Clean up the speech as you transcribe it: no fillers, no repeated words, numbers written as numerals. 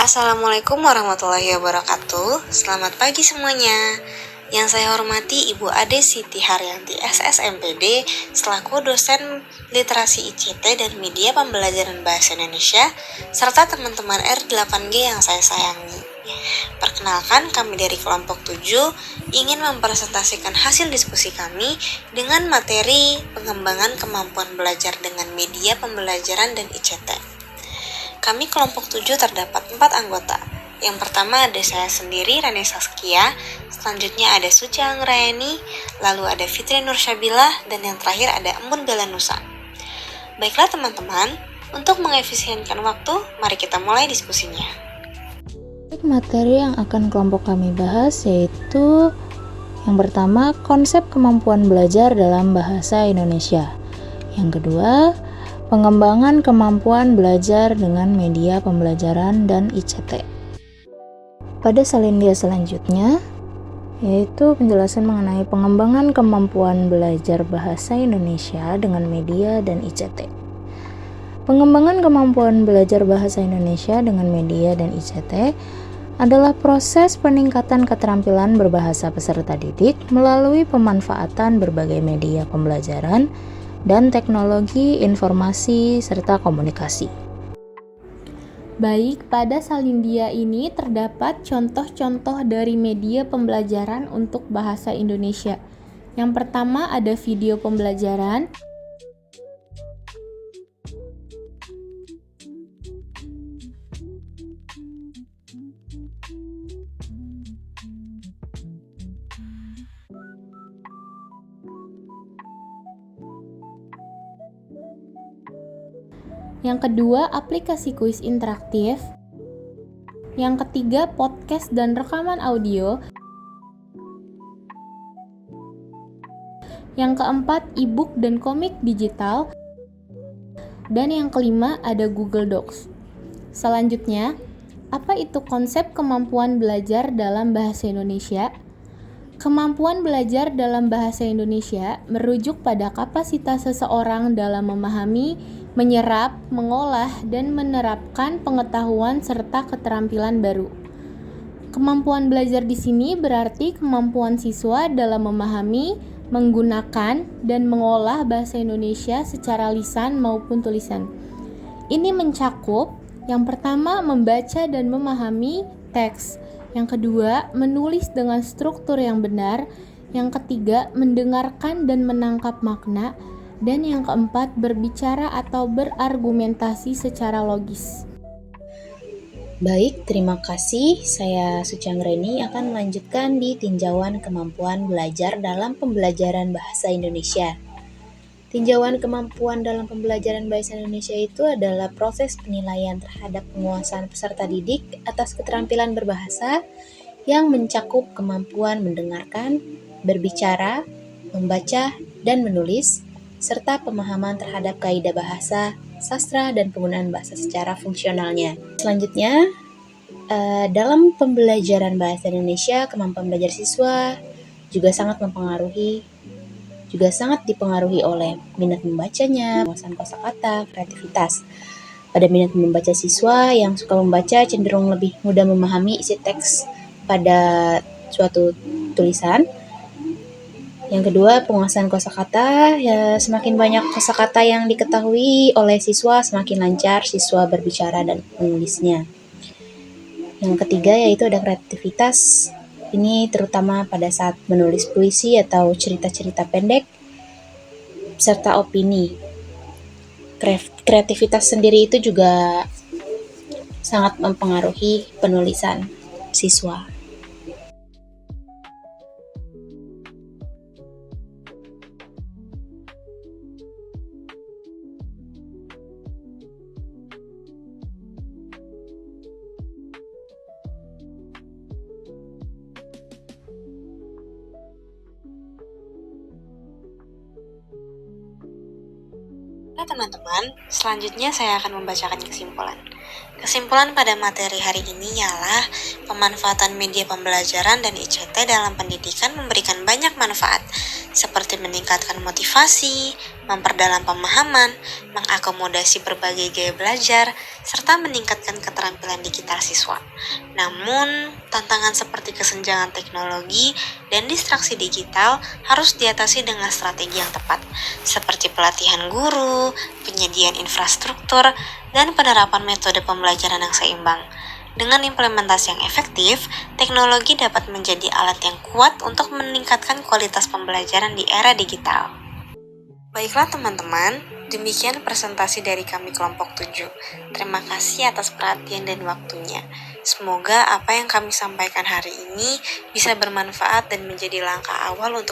Assalamualaikum warahmatullahi wabarakatuh. Selamat pagi semuanya. Yang saya hormati Ibu Ade Siti Haryanti SSMPD selaku dosen literasi ICT dan media pembelajaran bahasa Indonesia serta teman-teman R8G yang saya sayangi. Perkenalkan, kami dari kelompok 7 ingin mempresentasikan hasil diskusi kami dengan materi pengembangan kemampuan belajar dengan media pembelajaran dan ICT. Kami kelompok 7 terdapat 4 anggota. Yang pertama ada saya sendiri, Rani Saskia. Selanjutnya ada Suci Anggrayani, lalu ada Fitri Nursyabilah, dan yang terakhir ada Embun Belanusa. Baiklah teman-teman, untuk mengefisienkan waktu, mari kita mulai diskusinya. Materi yang akan kelompok kami bahas yaitu yang pertama, konsep kemampuan belajar dalam bahasa Indonesia. Yang kedua, pengembangan kemampuan belajar dengan media pembelajaran dan ICT. Pada salindia selanjutnya, yaitu penjelasan mengenai pengembangan kemampuan belajar bahasa Indonesia dengan media dan ICT. Pengembangan kemampuan belajar bahasa Indonesia dengan media dan ICT adalah proses peningkatan keterampilan berbahasa peserta didik melalui pemanfaatan berbagai media pembelajaran dan teknologi informasi serta komunikasi. Baik, pada salindia ini terdapat contoh-contoh dari media pembelajaran untuk bahasa Indonesia. Yang pertama ada video pembelajaran. Yang kedua, aplikasi kuis interaktif. Yang ketiga, podcast dan rekaman audio. Yang keempat, e-book dan komik digital. Dan yang kelima, ada Google Docs. Selanjutnya, apa itu konsep kemampuan belajar dalam bahasa Indonesia? Kemampuan belajar dalam bahasa Indonesia merujuk pada kapasitas seseorang dalam memahami, menyerap, mengolah, dan menerapkan pengetahuan serta keterampilan baru. Kemampuan belajar di sini berarti kemampuan siswa dalam memahami, menggunakan, dan mengolah bahasa Indonesia secara lisan maupun tulisan. Ini mencakup yang pertama membaca dan memahami teks, yang kedua menulis dengan struktur yang benar, yang ketiga mendengarkan dan menangkap makna, dan yang keempat berbicara atau berargumentasi secara logis. Baik, terima kasih. Saya Suci Anggrayani akan melanjutkan di tinjauan kemampuan belajar dalam pembelajaran bahasa Indonesia. Tinjauan kemampuan dalam pembelajaran bahasa Indonesia itu adalah proses penilaian terhadap penguasaan peserta didik atas keterampilan berbahasa yang mencakup kemampuan mendengarkan, berbicara, membaca, dan menulis, serta pemahaman terhadap kaidah bahasa, sastra, dan penggunaan bahasa secara fungsionalnya. Selanjutnya, dalam pembelajaran bahasa Indonesia, kemampuan belajar siswa juga sangat dipengaruhi oleh minat membacanya, penguasaan kosakata, kreativitas. Pada minat membaca siswa yang suka membaca cenderung lebih mudah memahami isi teks pada suatu tulisan. Yang kedua, penguasaan kosakata. Ya, semakin banyak kosakata yang diketahui oleh siswa, semakin lancar siswa berbicara dan menulisnya. Yang ketiga yaitu ada kreativitas. Ini terutama pada saat menulis puisi atau cerita-cerita pendek serta opini. Kreativitas sendiri itu juga sangat mempengaruhi penulisan siswa. Nah teman-teman, selanjutnya saya akan membacakan kesimpulan. Kesimpulan pada materi hari ini ialah pemanfaatan media pembelajaran dan ICT dalam pendidikan memberikan banyak manfaat, seperti meningkatkan motivasi, memperdalam pemahaman, mengakomodasi berbagai gaya belajar, serta meningkatkan keterampilan digital siswa. Namun, tantangan seperti kesenjangan teknologi dan distraksi digital harus diatasi dengan strategi yang tepat, seperti pelatihan guru, penyediaan infrastruktur, dan penerapan metode pembelajaran yang seimbang. Dengan implementasi yang efektif, teknologi dapat menjadi alat yang kuat untuk meningkatkan kualitas pembelajaran di era digital. Baiklah teman-teman, demikian presentasi dari kami kelompok 7. Terima kasih atas perhatian dan waktunya. Semoga apa yang kami sampaikan hari ini bisa bermanfaat dan menjadi langkah awal untuk